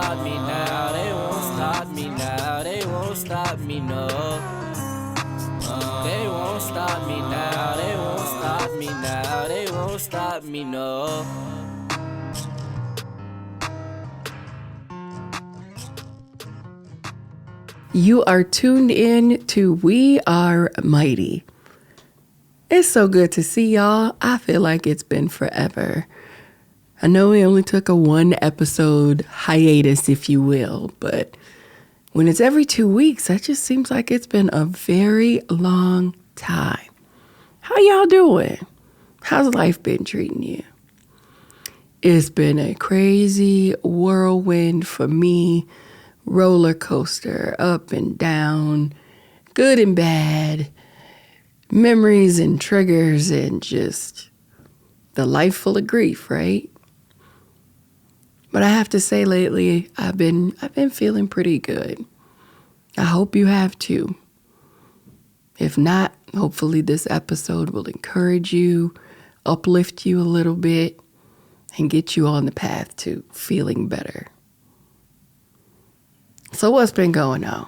stop me now, they won't stop me now, they won't stop me, no. They won't stop me now, they won't stop me now, they won't stop me, no. You are tuned in to We Are Mighty. It's so good to see y'all. I feel like it's been forever. I know we only took a 1-episode hiatus, if you will, but when it's every 2 weeks, that just seems like it's been a very long time. How y'all doing? How's life been treating you? It's been a crazy whirlwind for me. Roller coaster, up and down, good and bad, memories and triggers, and just the life full of grief, right? But I have to say lately, I've been feeling pretty good. I hope you have too. If not, hopefully this episode will encourage you, uplift you a little bit, and get you on the path to feeling better. So what's been going on?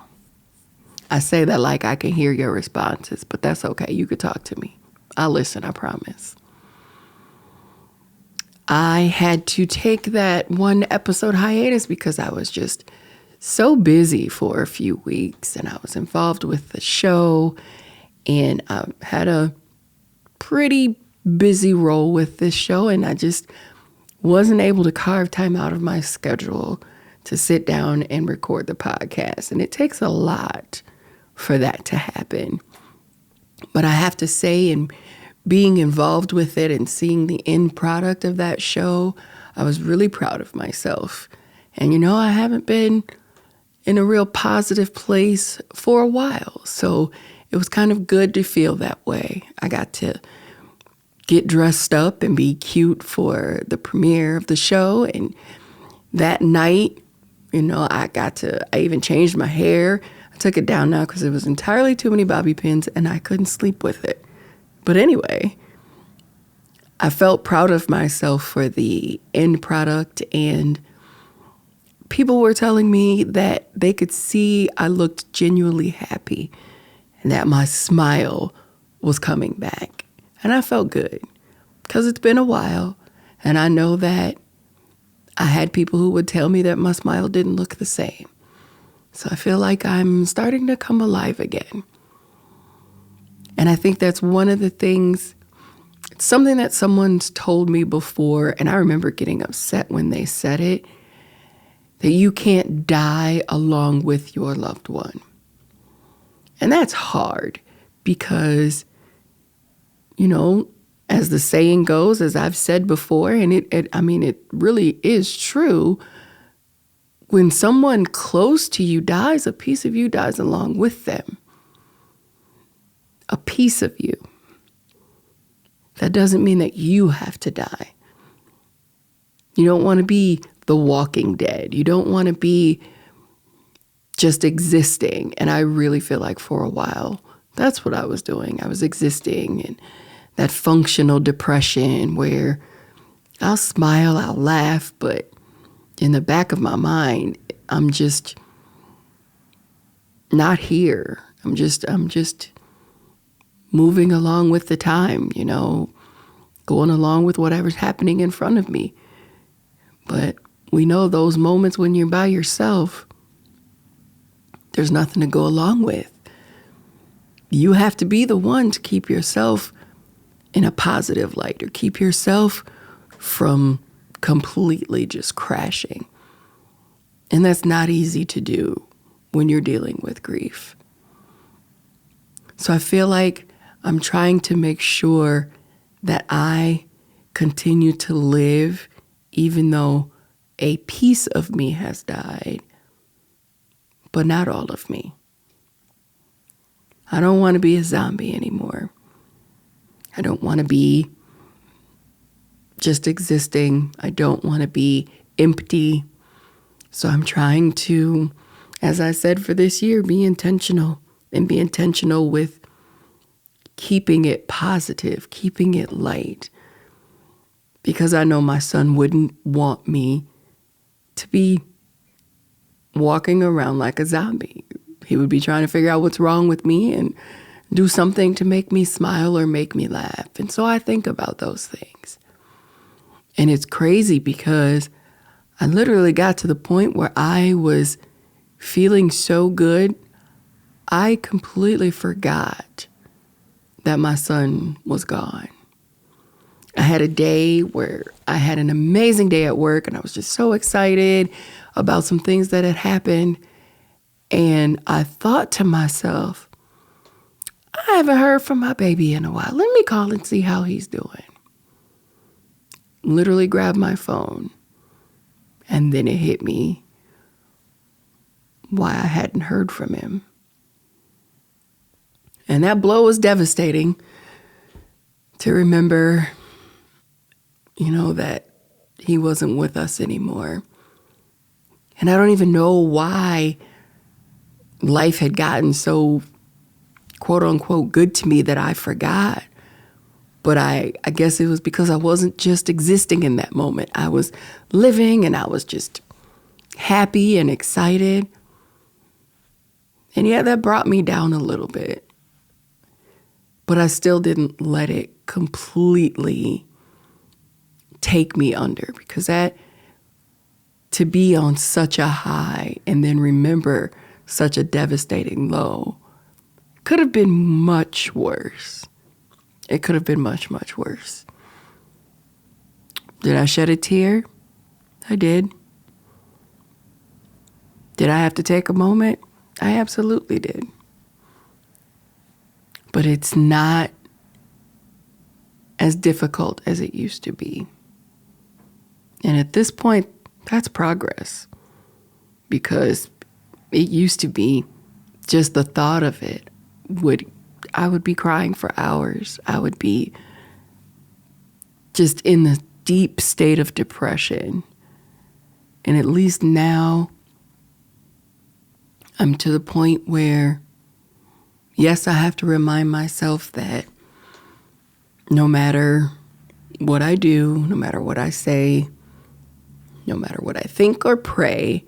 I say that like I can hear your responses, but that's okay. You could talk to me. I'll listen, I promise. I had to take that 1-episode hiatus because I was just so busy for a few weeks, and I was involved with the show, and I had a pretty busy role with this show, and I just wasn't able to carve time out of my schedule to sit down and record the podcast. And it takes a lot for that to happen. But I have to say, in being involved with it and seeing the end product of that show, I was really proud of myself. And I haven't been in a real positive place for a while. So it was kind of good to feel that way. I got to get dressed up and be cute for the premiere of the show. And that night, I even changed my hair. I took it down now because it was entirely too many bobby pins and I couldn't sleep with it. But anyway, I felt proud of myself for the end product, and people were telling me that they could see I looked genuinely happy and that my smile was coming back. And I felt good because it's been a while, and I know that I had people who would tell me that my smile didn't look the same. So I feel like I'm starting to come alive again. And I think that's one of the things, it's something that someone's told me before, and I remember getting upset when they said it, that you can't die along with your loved one. And that's hard because, as the saying goes, as I've said before, and it really is true, when someone close to you dies, a piece of you dies along with them. A piece of you. That doesn't mean that you have to die. You don't want to be the walking dead. You don't want to be just existing. And I really feel like for a while, that's what I was doing. I was existing in that functional depression where I'll smile, I'll laugh, but in the back of my mind, I'm just not here. I'm just moving along with the time, going along with whatever's happening in front of me. But we know those moments when you're by yourself, there's nothing to go along with. You have to be the one to keep yourself in a positive light, or keep yourself from completely just crashing. And that's not easy to do when you're dealing with grief. So I feel like I'm trying to make sure that I continue to live even though a piece of me has died, but not all of me. I don't want to be a zombie anymore. I don't want to be just existing. I don't want to be empty. So I'm trying to, as I said for this year, be intentional, and be intentional with keeping it positive, keeping it light. Because I know my son wouldn't want me to be walking around like a zombie. He would be trying to figure out what's wrong with me and do something to make me smile or make me laugh. And so I think about those things. And it's crazy because I literally got to the point where I was feeling so good, I completely forgot that my son was gone. I had a day where I had an amazing day at work and I was just so excited about some things that had happened. And I thought to myself, I haven't heard from my baby in a while. Let me call and see how he's doing. Literally grabbed my phone, and then it hit me why I hadn't heard from him. And that blow was devastating to remember, that he wasn't with us anymore. And I don't even know why life had gotten so quote unquote good to me that I forgot. But I guess it was because I wasn't just existing in that moment. I was living and I was just happy and excited. And yeah, that brought me down a little bit. But I still didn't let it completely take me under, because to be on such a high and then remember such a devastating low could have been much worse. It could have been much, much worse. Did I shed a tear? I did. Did I have to take a moment? I absolutely did. But it's not as difficult as it used to be. And at this point, that's progress. Because it used to be just the thought of it I would be crying for hours. I would be just in the deep state of depression. And at least now, I'm to the point where, yes, I have to remind myself that no matter what I do, no matter what I say, no matter what I think or pray,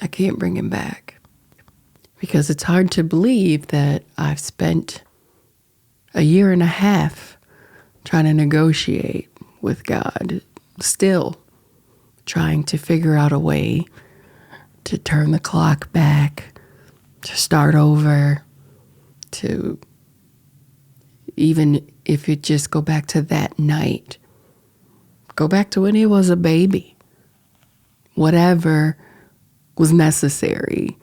I can't bring him back. Because it's hard to believe that I've spent a year and a half trying to negotiate with God, still trying to figure out a way to turn the clock back, to start over, to even if it just go back to that night, go back to when he was a baby, whatever was necessary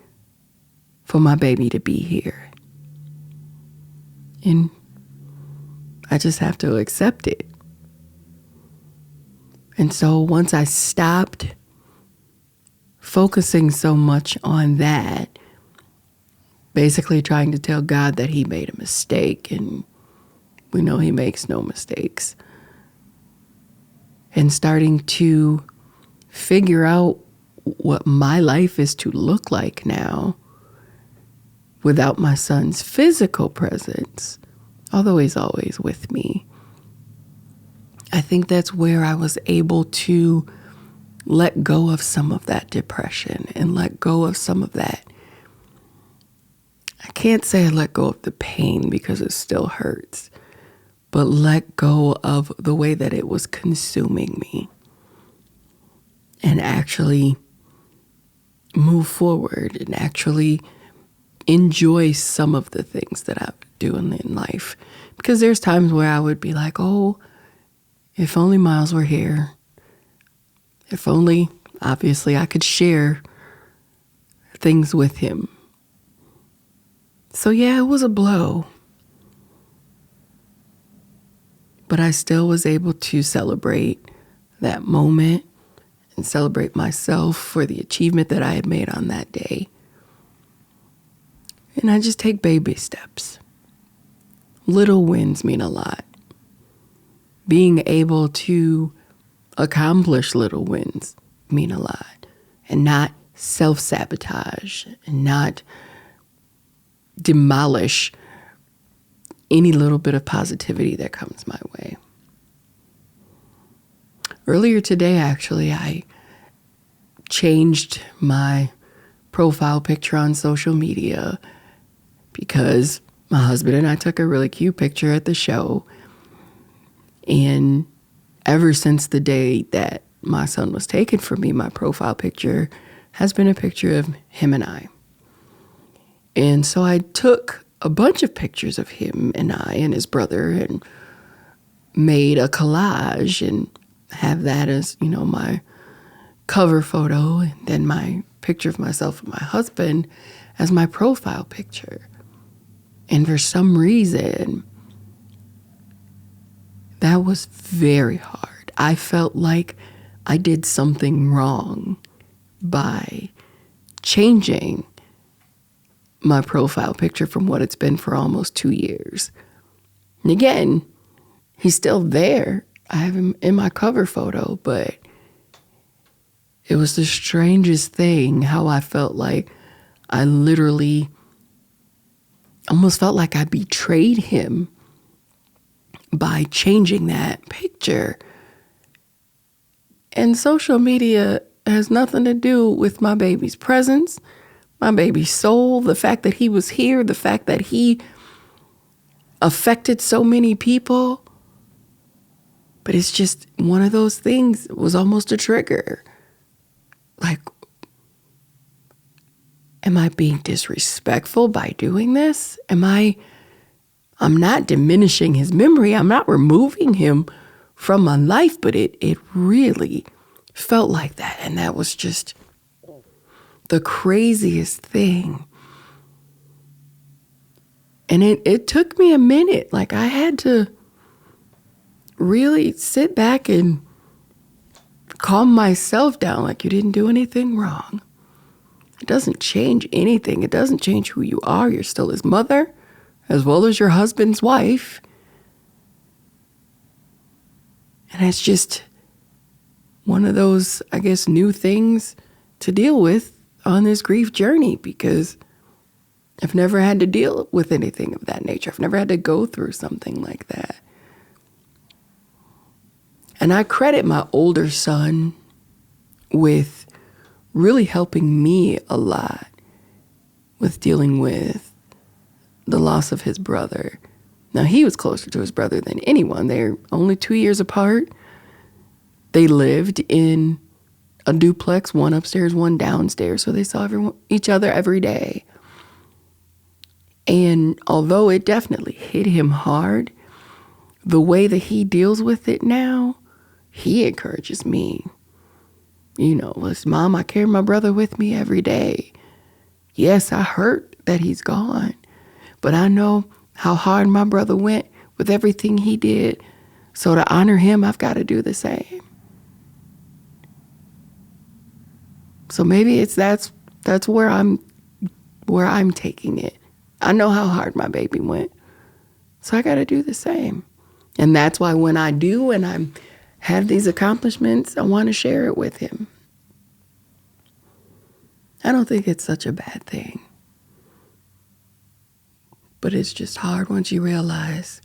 for my baby to be here. And I just have to accept it. And so once I stopped focusing so much on that, basically trying to tell God that he made a mistake, and we know he makes no mistakes, and starting to figure out what my life is to look like now without my son's physical presence, although he's always with me. I think that's where I was able to let go of some of that depression and let go of some of that. I can't say I let go of the pain because it still hurts, but let go of the way that it was consuming me and actually move forward and actually enjoy some of the things that I'm doing in life. Because there's times where I would be like, oh, if only Miles were here. If only, obviously, I could share things with him. So yeah, it was a blow. But I still was able to celebrate that moment and celebrate myself for the achievement that I had made on that day. And I just take baby steps. Little wins mean a lot. Being able to accomplish little wins mean a lot. And not self-sabotage and not demolish any little bit of positivity that comes my way. Earlier today, actually, I changed my profile picture on social media because my husband and I took a really cute picture at the show. And ever since the day that my son was taken from me, my profile picture has been a picture of him and I. And so I took a bunch of pictures of him and I and his brother and made a collage and have that as, my cover photo, and then my picture of myself and my husband as my profile picture. And for some reason, that was very hard. I felt like I did something wrong by changing my profile picture from what it's been for almost 2 years. And again, he's still there. I have him in my cover photo, but it was the strangest thing how I felt like I literally almost felt like I betrayed him by changing that picture. And social media has nothing to do with my baby's presence, my baby's soul, the fact that he was here, the fact that he affected so many people. But it's just one of those things. It was almost a trigger. Like, am I being disrespectful by doing this? I'm not diminishing his memory. I'm not removing him from my life, but it really felt like that. And that was just the craziest thing. And it took me a minute. Like, I had to really sit back and calm myself down. Like, you didn't do anything wrong. It doesn't change anything. It doesn't change who you are. You're still his mother, as well as your husband's wife. And it's just one of those, I guess, new things to deal with on this grief journey, because I've never had to deal with anything of that nature. I've never had to go through something like that. And I credit my older son with really helping me a lot with dealing with the loss of his brother. Now, he was closer to his brother than anyone. They're only 2 years apart. They lived in a duplex, one upstairs, one downstairs, so they saw each other every day. And although it definitely hit him hard, the way that he deals with it now, he encourages me. Mom, I carry my brother with me every day. Yes, I hurt that he's gone, but I know how hard my brother went with everything he did. So to honor him, I've got to do the same. So maybe that's where I'm taking it. I know how hard my baby went, so I got to do the same. And that's why when I do and I have these accomplishments, I want to share it with him. I don't think it's such a bad thing. But it's just hard once you realize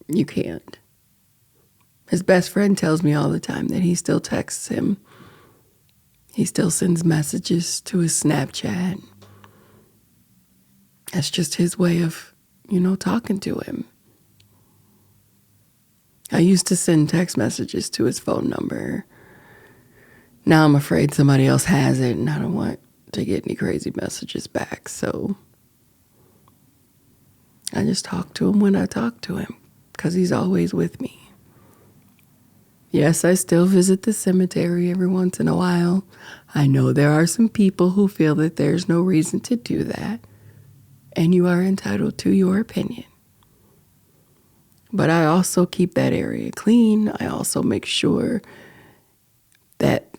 you can't. His best friend tells me all the time that he still texts him. He still sends messages to his Snapchat. That's just his way of, talking to him. I used to send text messages to his phone number. Now I'm afraid somebody else has it, and I don't want to get any crazy messages back. So I just talk to him when I talk to him, because he's always with me. Yes, I still visit the cemetery every once in a while. I know there are some people who feel that there's no reason to do that, and you are entitled to your opinion. But I also keep that area clean. I also make sure that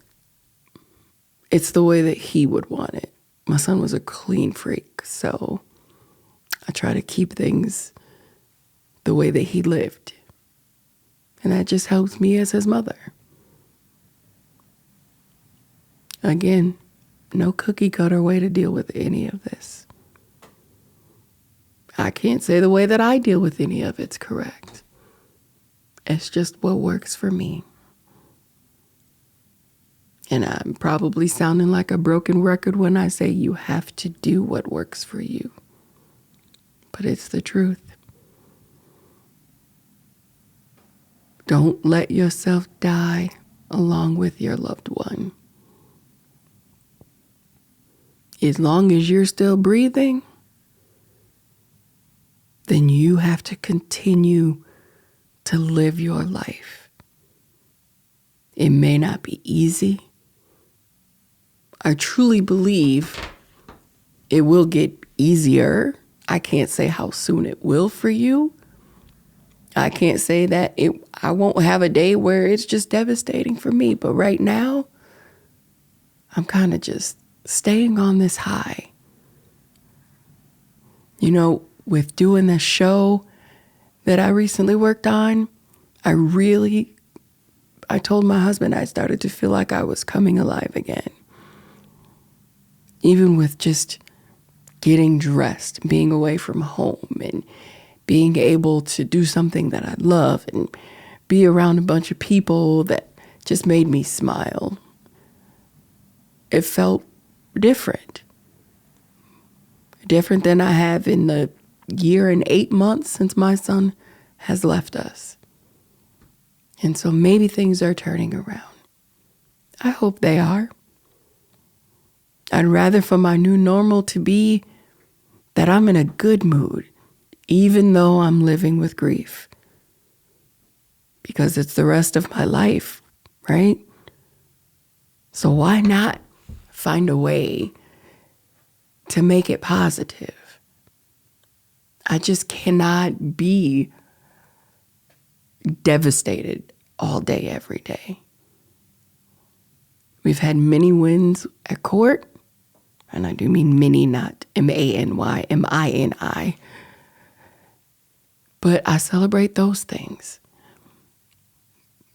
it's the way that he would want it. My son was a clean freak, so I try to keep things the way that he lived. And that just helps me as his mother. Again, no cookie cutter way to deal with any of this. I can't say the way that I deal with any of it's correct. It's just what works for me. And I'm probably sounding like a broken record when I say you have to do what works for you. But it's the truth. Don't let yourself die along with your loved one. As long as you're still breathing, then you have to continue to live your life. It may not be easy. I truly believe it will get easier. I can't say how soon it will for you. I can't say that I won't have a day where it's just devastating for me. But right now, I'm kind of just staying on this high. You know, with doing the show that I recently worked on, I told my husband I started to feel like I was coming alive again. Even with just getting dressed, being away from home, and being able to do something that I love and be around a bunch of people that just made me smile. It felt different. Different than I have in the year and 8 months since my son has left us. And so maybe things are turning around. I hope they are. I'd rather for my new normal to be that I'm in a good mood, even though I'm living with grief. Because it's the rest of my life, right? So why not find a way to make it positive? I just cannot be devastated all day, every day. We've had many wins at court, and I do mean many, not M-A-N-Y, M-I-N-I. But I celebrate those things.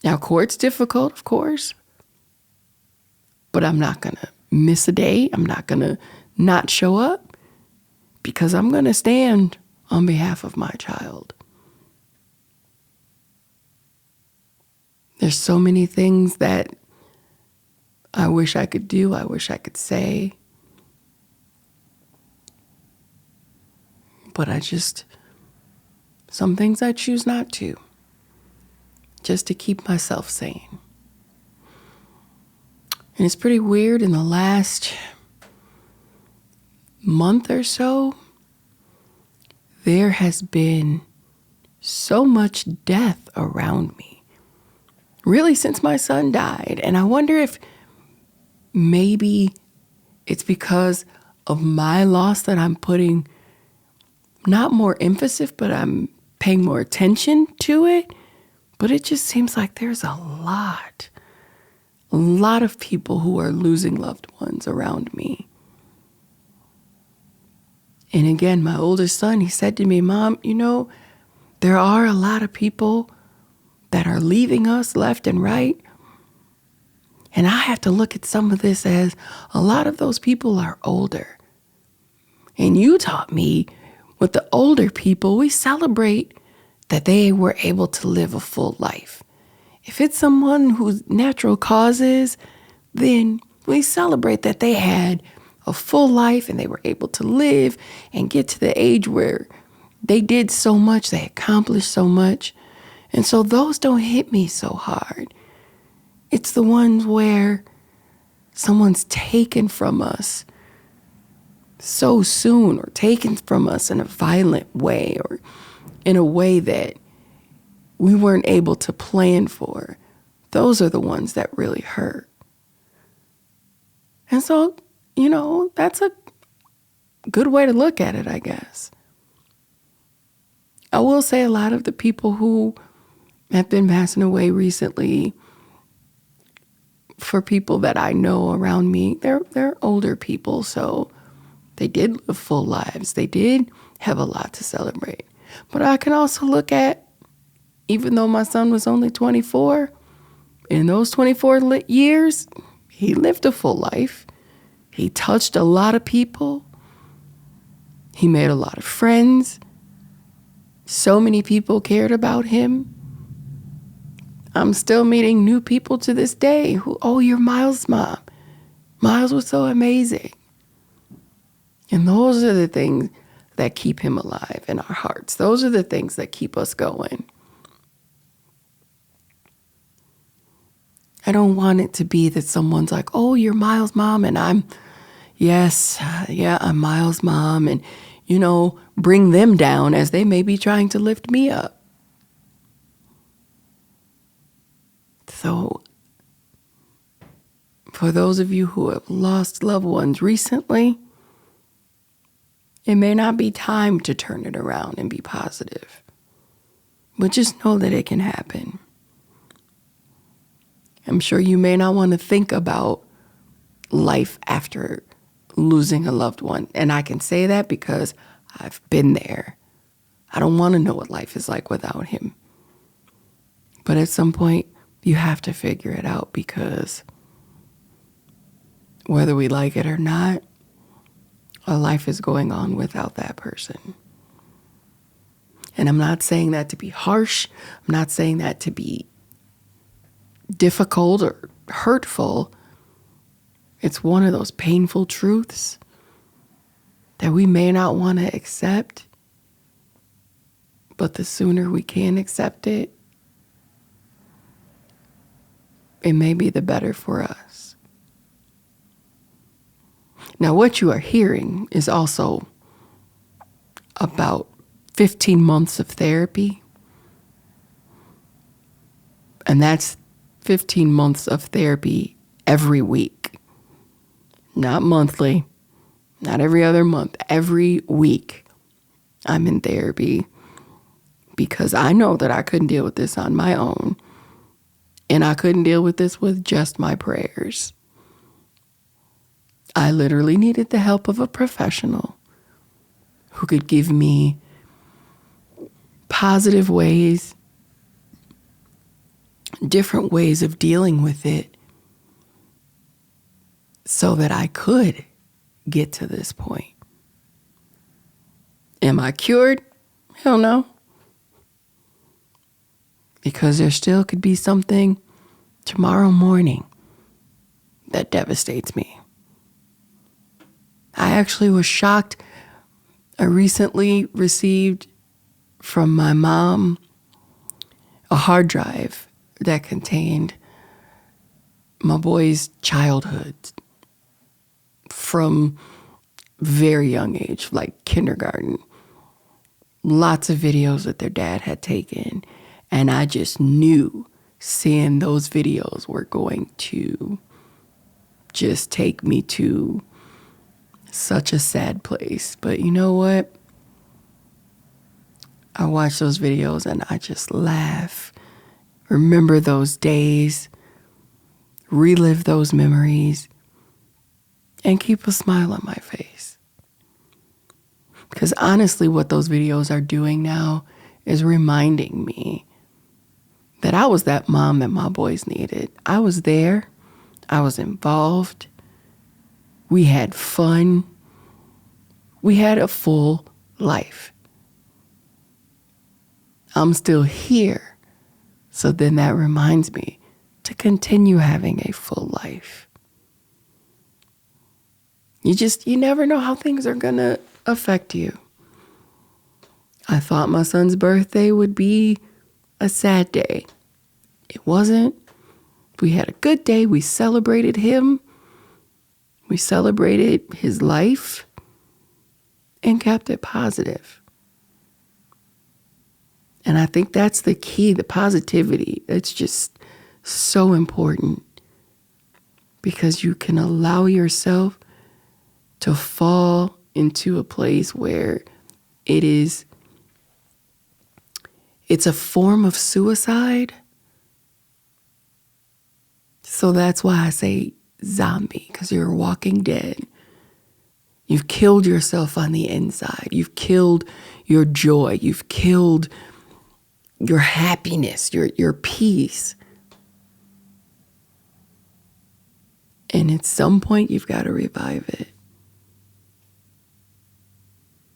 Now, court's difficult, of course, but I'm not going to miss a day. I'm not going to not show up because I'm going to stand on behalf of my child. There's so many things that I wish I could do, I wish I could say. But some things I choose not to, just to keep myself sane. And it's pretty weird, in the last month or so, there has been so much death around me. Really, since my son died. And I wonder if maybe it's because of my loss that I'm putting not more emphasis, but I'm paying more attention to it. But it just seems like there's a lot of people who are losing loved ones around me. And again, my oldest son, he said to me, Mom, there are a lot of people that are leaving us left and right. And I have to look at some of this as a lot of those people are older. And you taught me with the older people, we celebrate that they were able to live a full life. If it's someone whose natural causes, then we celebrate that they had a full life and they were able to live and get to the age where they did so much, they accomplished so much. And so those don't hit me so hard. It's the ones where someone's taken from us so soon, or taken from us in a violent way, or in a way that we weren't able to plan for. Those are the ones that really hurt. And so, that's a good way to look at it, I guess. I will say a lot of the people who have been passing away recently, for people that I know around me, they're older people, so they did live full lives. They did have a lot to celebrate. But I can also look at, even though my son was only 24, in those 24 years, he lived a full life. He touched a lot of people. He made a lot of friends. So many people cared about him. I'm still meeting new people to this day who, oh, you're Miles' mom. Miles was so amazing. And those are the things that keep him alive in our hearts. Those are the things that keep us going. I don't want it to be that someone's like, oh, you're Miles' mom, and I'm Miles' mom, and, bring them down as they may be trying to lift me up. So, for those of you who have lost loved ones recently, it may not be time to turn it around and be positive, but just know that it can happen. I'm sure you may not want to think about life after losing a loved one. And I can say that because I've been there. I don't want to know what life is like without him. But at some point, you have to figure it out, because whether we like it or not, our life is going on without that person. And I'm not saying that to be harsh. I'm not saying that to be difficult or hurtful. It's one of those painful truths that we may not want to accept, but the sooner we can accept it, it may be the better for us. Now, what you are hearing is also about 15 months of therapy. And that's 15 months of therapy every week. Not monthly, not every other month. Every week I'm in therapy, because I know that I couldn't deal with this on my own. And I couldn't deal with this with just my prayers. I literally needed the help of a professional who could give me positive ways, different ways of dealing with it, so that I could get to this point. Am I cured? Hell no. Because there still could be something tomorrow morning that devastates me. I actually was shocked. I recently received from my mom a hard drive that contained my boy's childhood from very young age, like kindergarten. Lots of videos that their dad had taken. And I just knew seeing those videos were going to just take me to such a sad place. But you know what? I watch those videos and I just laugh. Remember those days, relive those memories, and keep a smile on my face. Because honestly, what those videos are doing now is reminding me that I was that mom that my boys needed. I was there. I was involved. We had fun. We had a full life. I'm still here. So then that reminds me to continue having a full life. You never know how things are going to affect you. I thought my son's birthday would be a sad day. It wasn't. We had a good day. We celebrated him. We celebrated his life and kept it positive. And I think that's the key, the positivity. It's just so important, because you can allow yourself to fall into a place where it's a form of suicide. So that's why I say zombie, because you're a walking dead. You've killed yourself on the inside. You've killed your joy. You've killed your happiness, your peace. And at some point, you've got to revive it,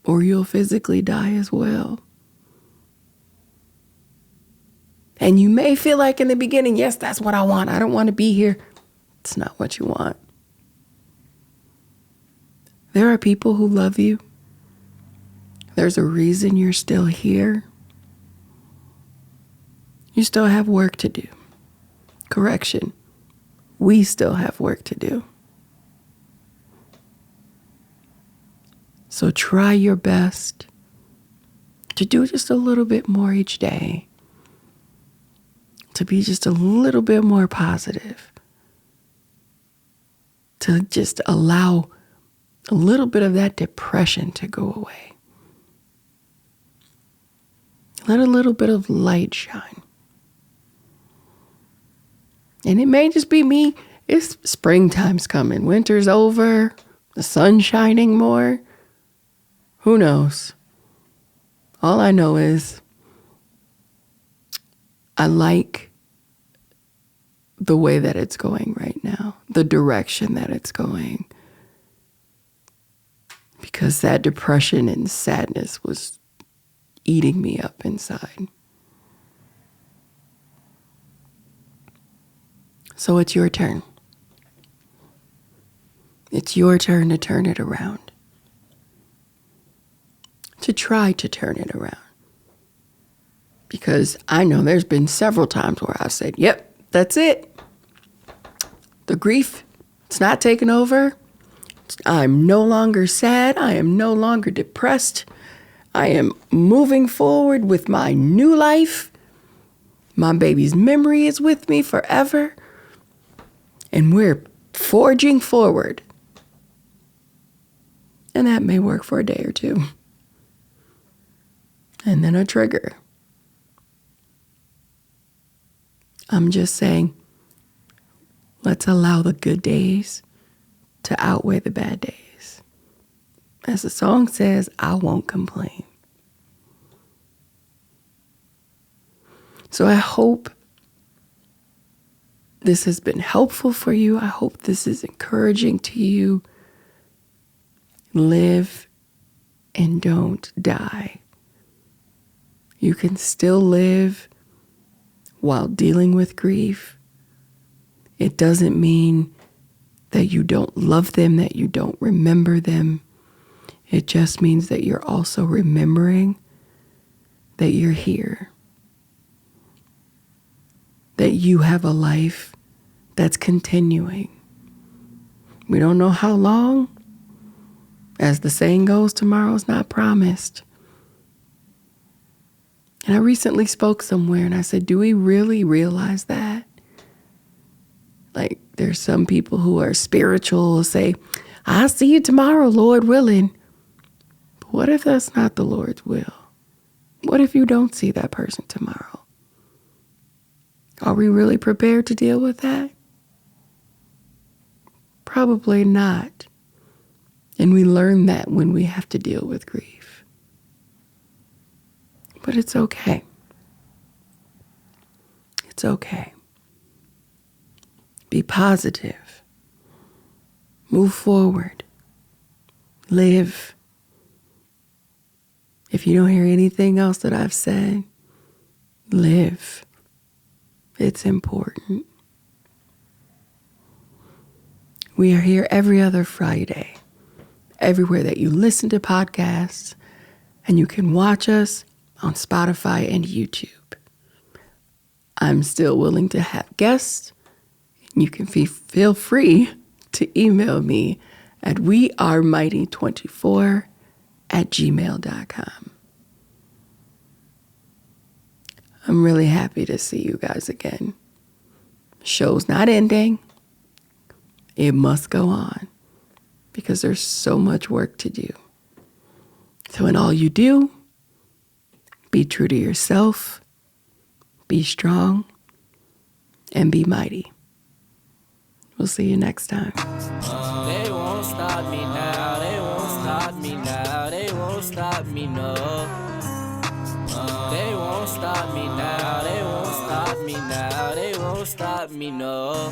or you'll physically die as well. And you may feel like in the beginning, yes, that's what I want. I don't want to be here. It's not what you want. There are people who love you. There's a reason you're still here. You still have work to do. Correction. We still have work to do. So try your best to do just a little bit more each day. To be just a little bit more positive. To just allow a little bit of that depression to go away. Let a little bit of light shine. And it may just be me. It's springtime's coming. Winter's over. The sun's shining more. Who knows? All I know is I like the way that it's going right now, the direction that it's going. Because that depression and sadness was eating me up inside. So it's your turn. It's your turn to turn it around. To try to turn it around. Because I know there's been several times where I've said, yep, that's it. The grief, it's not taking over. I'm no longer sad. I am no longer depressed. I am moving forward with my new life. My baby's memory is with me forever. And we're forging forward. And that may work for a day or two. And then a trigger. I'm just saying, let's allow the good days to outweigh the bad days. As the song says, I won't complain. So I hope this has been helpful for you. I hope this is encouraging to you. Live and don't die. You can still live while dealing with grief. It doesn't mean that you don't love them, that you don't remember them. It just means that you're also remembering that you're here. That you have a life that's continuing. We don't know how long. As the saying goes, tomorrow's not promised. And I recently spoke somewhere and I said, do we really realize that? Like, there's some people who are spiritual, say, I'll see you tomorrow, Lord willing. But what if that's not the Lord's will? What if you don't see that person tomorrow? Are we really prepared to deal with that? Probably not. And we learn that when we have to deal with grief. But it's okay. It's okay. Be positive. Move forward. Live. If you don't hear anything else that I've said, live. It's important. We are here every other Friday, everywhere that you listen to podcasts, and you can watch us on Spotify and YouTube. I'm still willing to have guests. You can feel free to email me at wearemighty24@gmail.com. I'm really happy to see you guys again. Show's not ending. It must go on because there's so much work to do. So in all you do, be true to yourself, be strong, and be mighty. We'll see you next time. They won't stop me now, they won't stop me now, they won't stop me, no. They won't stop me now, they won't stop me now, they won't stop me, no.